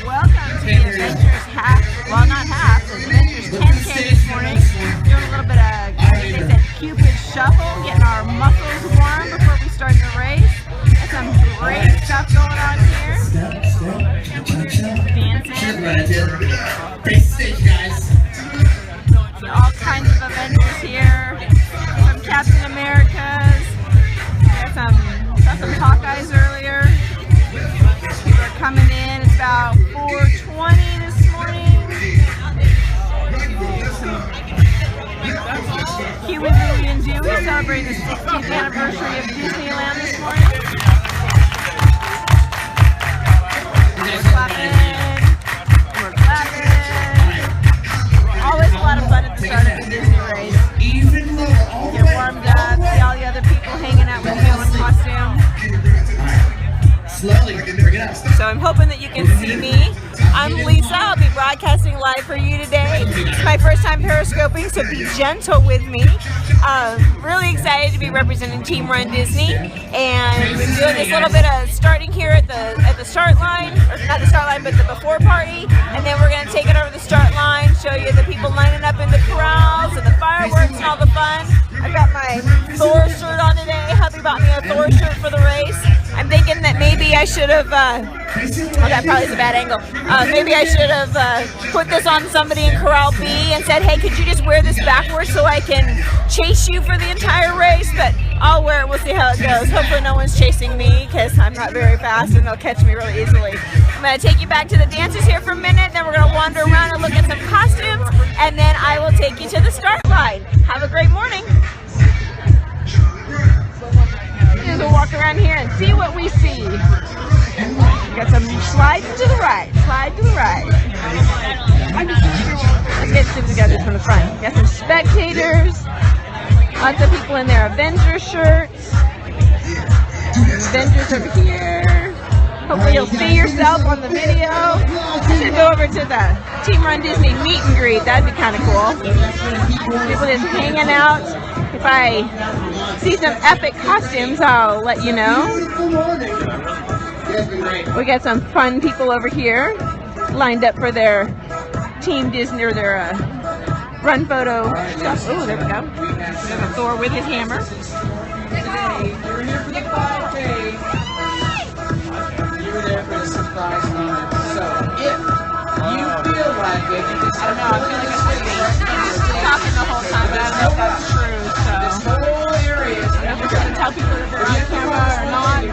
Welcome to the Avengers Half, well not half, the Avengers 10K this morning. Doing a little bit of, they said Cupid Shuffle, getting our muscles warm before we start the race. Got some great stuff going on here. Dancing. Face stage, guys. All kinds of Avengers here. Some Captain Americas. Saw some Hawkeyes earlier. People are coming in. It's about 4:20 this morning. Huey, Louie, and Dewey celebrating the 60th anniversary of Disneyland this morning. We're clapping. We're clapping. Always a lot of fun at the start of the Disney race. Get warmed up, see all the other people hanging out with you in costume. Slowly, bring it up. So I'm hoping that you can see me. I'm Lisa. I'll be broadcasting live for you today. It's my first time periscoping, so be gentle with me. Really excited to be representing Team Run Disney, and we're doing this little bit of starting here at the start line, or not the start line, but the before party, and then we're going to take it over the start line, show you the people lining up in the corrals and the fireworks and all the fun. I've got my Thor shirt on today. Hubby bought me a Thor shirt for the race. I'm thinking that maybe I should have, oh, that probably is a bad angle. Maybe I should have put this on somebody in Corral B and said, hey, could you just wear this backwards so I can chase you for the entire race? But I'll wear it. We'll see how it goes. Hopefully no one's chasing me because I'm not very fast and they'll catch me really easily. I'm going to take you back to the dancers here for a minute. Then we're going to wander around and look at some costumes. And then I will take you to the start line. Have a great morning. We'll walk around here and see what we see. Got some slides to the right, slide to the right. Let's get it together from the front. Got some spectators, lots of people in their Avengers shirts. Avengers over here. Hopefully you'll see yourself on the video. I should go over to the Team Run Disney meet and greet. That'd be kind of cool. People just hanging out. If I see some epic costumes, I'll let you know. We got some fun people over here lined up for their Team Disney or their run photo stuff. Oh, there we go. We have a Thor with his hammer. Today, you're here for the 5K. You were there for the surprise moment. So if you feel like it, you just I don't know. I feel like I should be talking the whole time, but I don't know if that's true. this whole area is I don't know if we're going to tell people if they're on camera or not.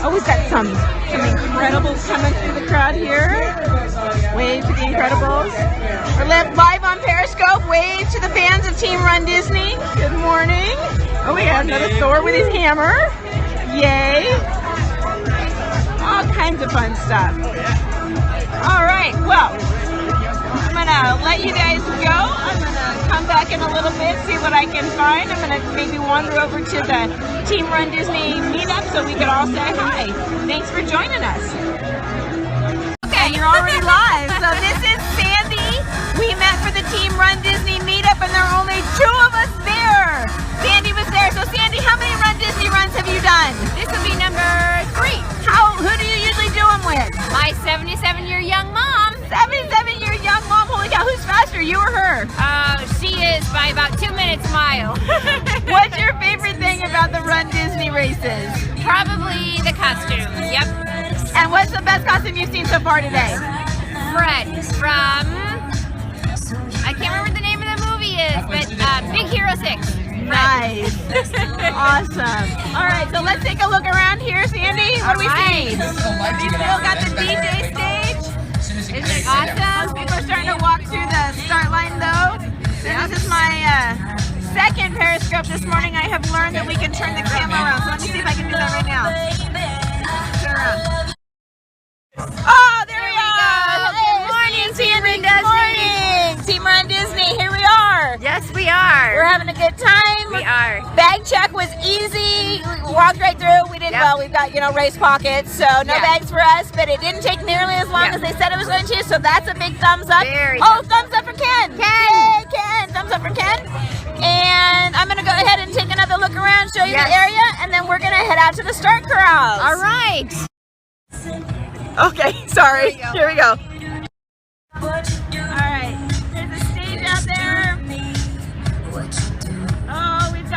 Oh, we've got some Incredibles coming through the crowd here. Wave to the Incredibles. We're live on Periscope. Wave to the fans of Team Run Disney. Good morning. Oh, we have another Thor with his hammer. Yay. All kinds of fun stuff. All right, well, I'm going to let you guys go. I'm going to come back in a little bit, see what I can find. I'm going to maybe wander over to the Team Run Disney meetup so we could all say hi. Thanks for joining us. Okay, you're already live. So this is Sandy. We met for the Team Run Disney meetup and there are only 2 of us there. Sandy was there. So Sandy, how many Run Disney runs have you done? This will be number 3. Who do you usually do them with? My 77-year young mom. 77-year young mom. Holy cow, who's faster, you or her? She is by about 2 minutes a mile. What's your favorite thing about the Run Disney races? Probably the costumes. Yep. And what's the best costume you've seen so far today? Fred from, I can't remember what the name of the movie is, but Big Hero 6. Nice. Awesome. All right, so let's take a look around here, Sandy. What do we see? We still got the DJ stage. Isn't it awesome? People are starting to walk through the start line, though. This is my second Periscope this morning. I have learned that we can turn the camera around. So let me see if I can do that right now. Turn around. Oh, there we go. Good morning, Sandy. Good morning. Team Run Disney, here we are. Yes, we are. We're having a good time. We are. Bag check was easy. We walked right through. We did well. We've got, race pockets, so no bags for us, but it didn't take nearly as long as they said it was going to, so that's a big thumbs up. Thumbs up for Ken. Yay, Ken. Thumbs up for Ken. And I'm going to go ahead and take another look around, show you the area, and then we're going to head out to the start corrals. All right. Okay, sorry. Here we go.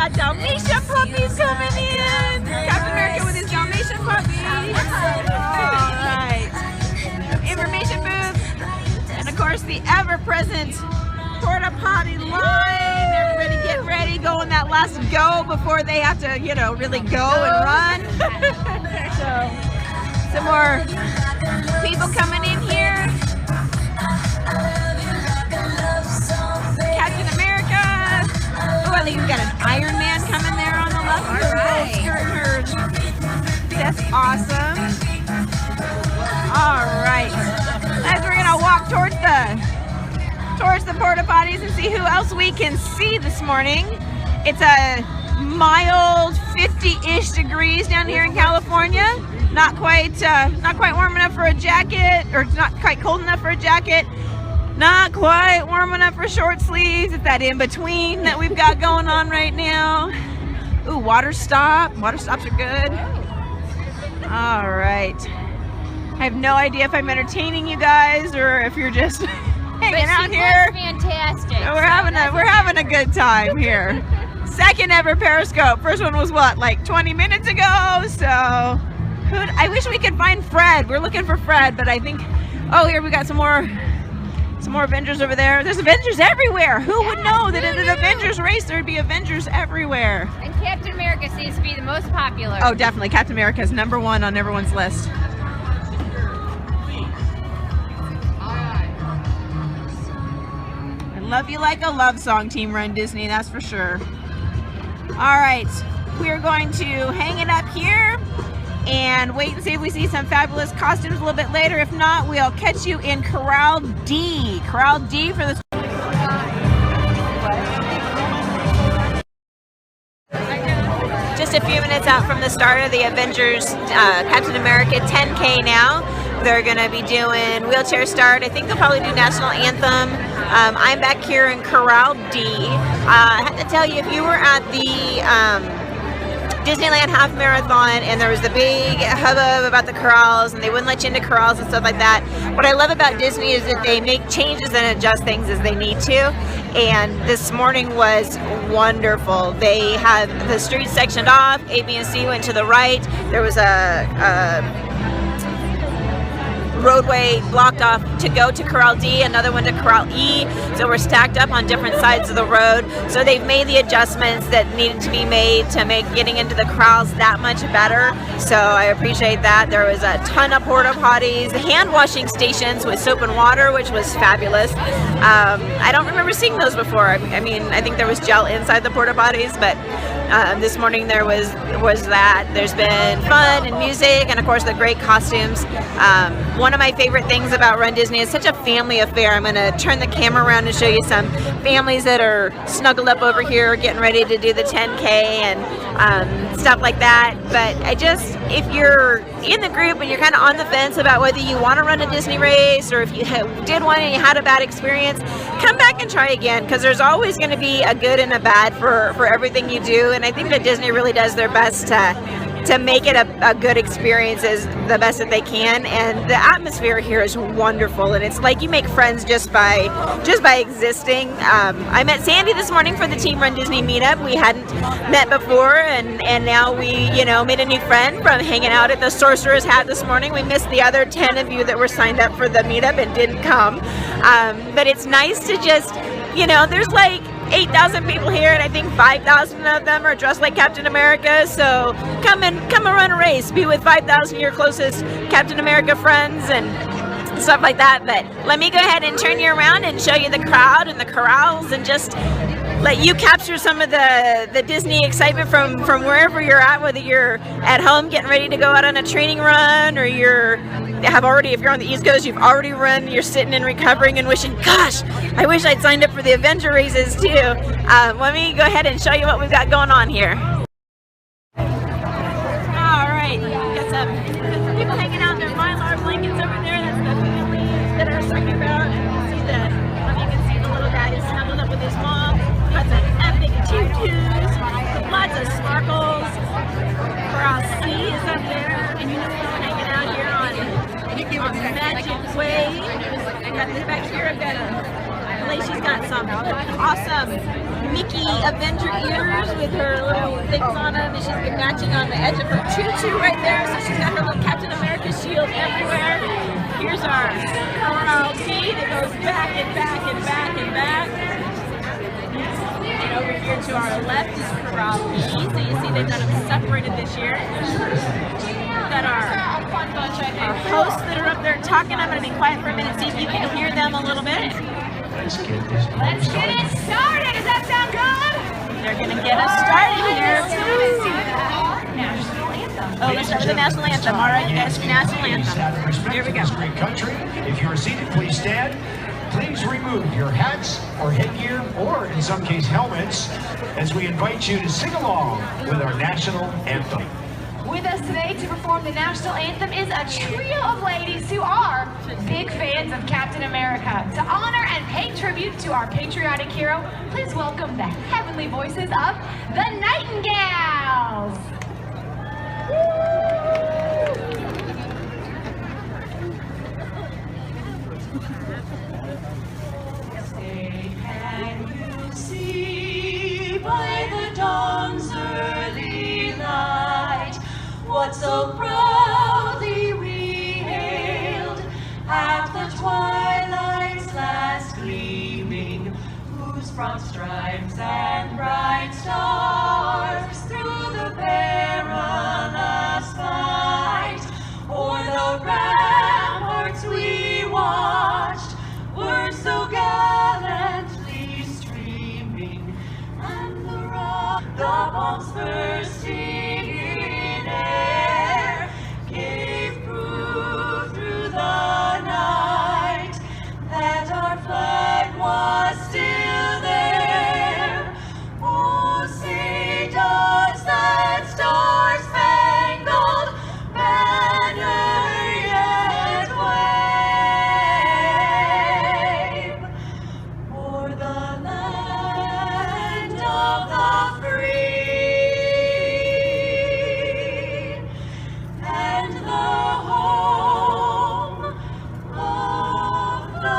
got Dalmatian puppies coming in. Captain America with his Dalmatian puppies. All right. Information booth. And of course the ever-present porta potty line. Everybody get ready, go on that last go before they have to, you know, really go and run. So, some more people coming in here. Captain America. Oh, I think we've got an Iron Man coming there on the left. All right. That's awesome. All right. As we're gonna walk towards the porta potties and see who else we can see this morning. It's a mild 50-ish degrees down here in California. Not quite warm enough for a jacket, or not quite cold enough for a jacket. Not quite warm enough for short sleeves. It's that in between that we've got going on right now. Ooh, water stop. Water stops are good. All right. I have no idea if I'm entertaining you guys or if you're just hanging out here. Fantastic. We're having a good time here. Second ever Periscope. First one was what, like 20 minutes ago? So I wish we could find Fred. We're looking for Fred, but I think, oh, here we got some more Avengers over there. There's Avengers everywhere. Who would know that in an Avengers race there'd be Avengers everywhere? And Captain America seems to be the most popular. Oh, definitely. Captain America is number one on everyone's list. I love you like a love song, Team Run Disney, that's for sure. All right, we're going to hang it up here and wait and see if we see some fabulous costumes a little bit later. If not, we'll catch you in Corral D. Corral D for the... Just a few minutes out from the start of the Avengers Captain America 10K now. They're going to be doing wheelchair start. I think they'll probably do national anthem. I'm back here in Corral D. I have to tell you, if you were at the Disneyland Half Marathon and there was the big hubbub about the corrals and they wouldn't let you into corrals and stuff like that, what I love about Disney is that they make changes and adjust things as they need to. And this morning was wonderful. They had the streets sectioned off. A, B, and C went to the right. There was a roadway blocked off to go to Corral D, another one to Corral E, so we're stacked up on different sides of the road. So they've made the adjustments that needed to be made to make getting into the corrals that much better, so I appreciate that. There was a ton of porta potties, hand washing stations with soap and water, which was fabulous. I don't remember seeing those before. I mean, I think there was gel inside the porta potties, but this morning there was that. There's been fun and music and of course the great costumes. One of my favorite things about Run Disney is such a family affair. I'm going to turn the camera around and show you some families that are snuggled up over here getting ready to do the 10K and stuff like that. But if you're in the group and you're kind of on the fence about whether you want to run a Disney race or if you did one and you had a bad experience, come back and try again, because there's always going to be a good and a bad for everything you do. And I think that Disney really does their best to make it a good experience as the best that they can. And the atmosphere here is wonderful, and it's like you make friends just by existing. I met Sandy this morning for the Team Run Disney meetup. We hadn't met before, and now we made a new friend from hanging out at the Sorcerer's Hat this morning. We missed the other 10 of you that were signed up for the meetup and didn't come, but it's nice to just there's like 8,000 people here, and I think 5,000 of them are dressed like Captain America. So come and run a race. Be with 5,000 of your closest Captain America friends and stuff like that. But let me go ahead and turn you around and show you the crowd and the corrals, and just let you capture some of the Disney excitement from wherever you're at, whether you're at home getting ready to go out on a training run, or if you're on the East Coast, you've already run, you're sitting and recovering and wishing, gosh, I wish I'd signed up for the Avenger races too. Let me go ahead and show you what we've got going on here. All right, got some people hanging out in their Mylar blankets over there. That's the families that are talking about. You can see the little guy is snuggled up with his mom. Got some epic tutus, lots of sparkles. Corral C is up there, and hanging out here on Magic Way. Got this back here. I've got she's got some awesome Mickey Avenger ears with her little things on them, and she's been matching on the edge of her tutu right there, so she's got her little Captain America shield everywhere. Here's our corral tee that goes back and back and back and back. And over here to our left is corral B, so you see they've got them separated this year. We've got our hosts that are up there talking. I'm going to be quiet for a minute, see if you can hear them a little bit. Let's get it started. Does that sound good? They're going to get us started here. Oh, let's start with the national anthem. All right, you guys, national anthem. Here we go. Great country. If you are seated, please stand. Please remove your hats or headgear, or in some cases helmets, as we invite you to sing along with our national anthem. With us today to perform the national anthem is a trio of ladies who are big fans of Captain America. To honor and pay tribute to our patriotic hero, please welcome the heavenly voices of the Nightingales. Say, can you see by the dawn's early light what so proudly we hailed at the twilight's last gleaming, whose broad stripes and bright stars through the perilous fight o'er the ramparts we watched were so gallantly streaming, and the bombs bursting in air gave proof through the night that our flag was still there. Oh, say does that star-spangled banner yet wave o'er the land of the free and the home of the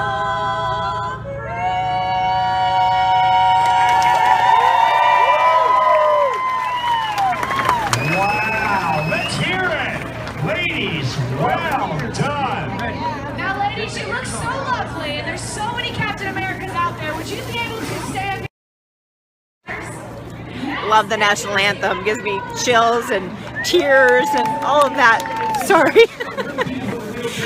Wow, let's hear it. Ladies, well done. Now, ladies, you look so lovely, and there's so many Captain Americas out there. Would you be able to stand? Love the national anthem. Gives me chills and tears and all of that. Sorry.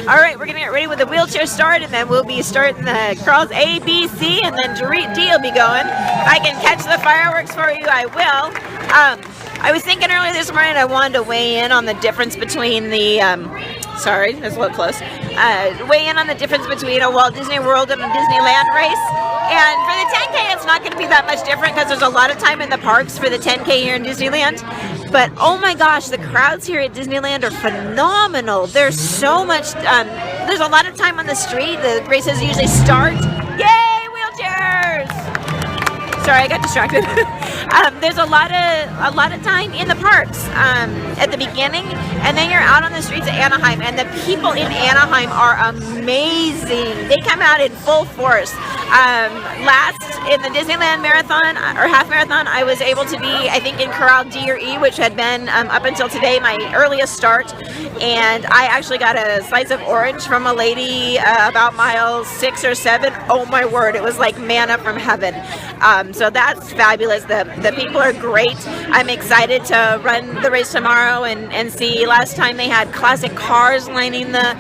All right, we're going to get ready with the wheelchair start, and then we'll be starting the crawls A, B, C, and then Dorit D will be going. If I can catch the fireworks for you, I will. I was thinking earlier this morning I wanted to weigh in on the difference between the, sorry, that's a little close, weigh in on the difference between a Walt Disney World and a Disneyland race. And for the 10K, it's not going to be that much different because there's a lot of time in the parks for the 10K here in Disneyland. But oh my gosh, the crowds here at Disneyland are phenomenal. There's so much, there's a lot of time on the street. The races usually start. Yay, wheelchairs! Sorry, I got distracted. There's a lot of time in the parks at the beginning, and then you're out on the streets of Anaheim, and the people in Anaheim are amazing. They come out in full force. Last in the Disneyland Marathon or Half Marathon, I was able to be, I think, in Corral D or E, which had been up until today my earliest start, and I actually got a slice of orange from a lady about mile 6 or 7. Oh my word, it was like manna from heaven. So that's fabulous. The people are great. I'm excited to run the race tomorrow and see. Last time they had classic cars lining the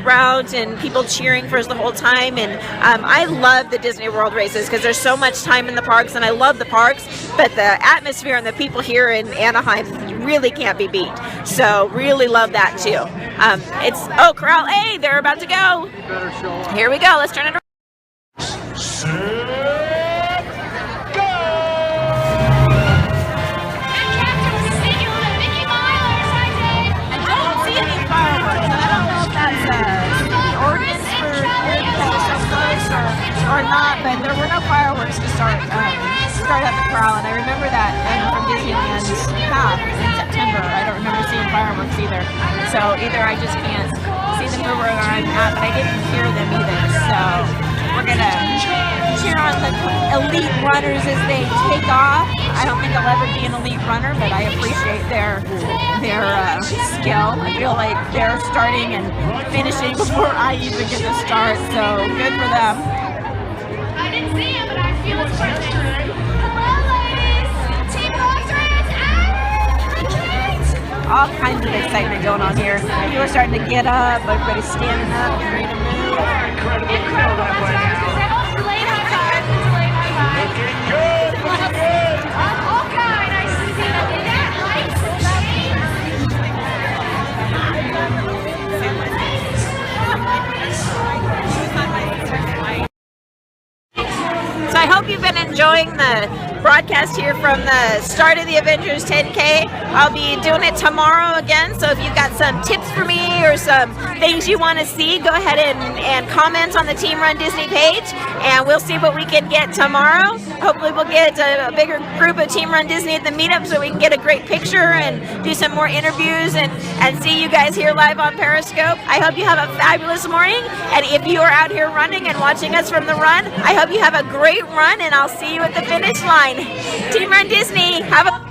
route and people cheering for us the whole time. And I love the Disney World races because there's so much time in the parks, and I love the parks, but the atmosphere and the people here in Anaheim really can't be beat. So really love that too. Oh, Corral A, they're about to go. Here we go. Let's turn it around. Or not, but there were no fireworks to start at the corral, and I remember that from Disneyland Half in September. I don't remember seeing fireworks either. So either I just can't see them from where I'm at, but I didn't hear them either. So we're gonna cheer on the elite runners as they take off. I don't think I'll ever be an elite runner, but I appreciate their skill. I feel like they're starting and finishing before I even get to start, so good for them. I didn't see him, but I feel his presence. Hello, ladies. Team Portraits and retreat. All kinds of excitement going on here. People are starting to get up, everybody's standing up, getting ready to move. Incredible. That's what I was going to say. Oh, delayed high five. Delayed high five. Looking good. Looking good. Okay, nice to see that. Is that lights So I hope you've been enjoying the broadcast here from the start of the Avengers 10K. I'll be doing it tomorrow again, so if you've got some tips for me or some things you want to see, go ahead and comment on the Team Run Disney page, and we'll see what we can get tomorrow. Hopefully we'll get a bigger group of Team Run Disney at the meetup so we can get a great picture and do some more interviews and see you guys here live on Periscope. I hope you have a fabulous morning, and if you are out here running and watching us from the run, I hope you have a great run, and I'll see you at the finish line. Team Run Disney, have a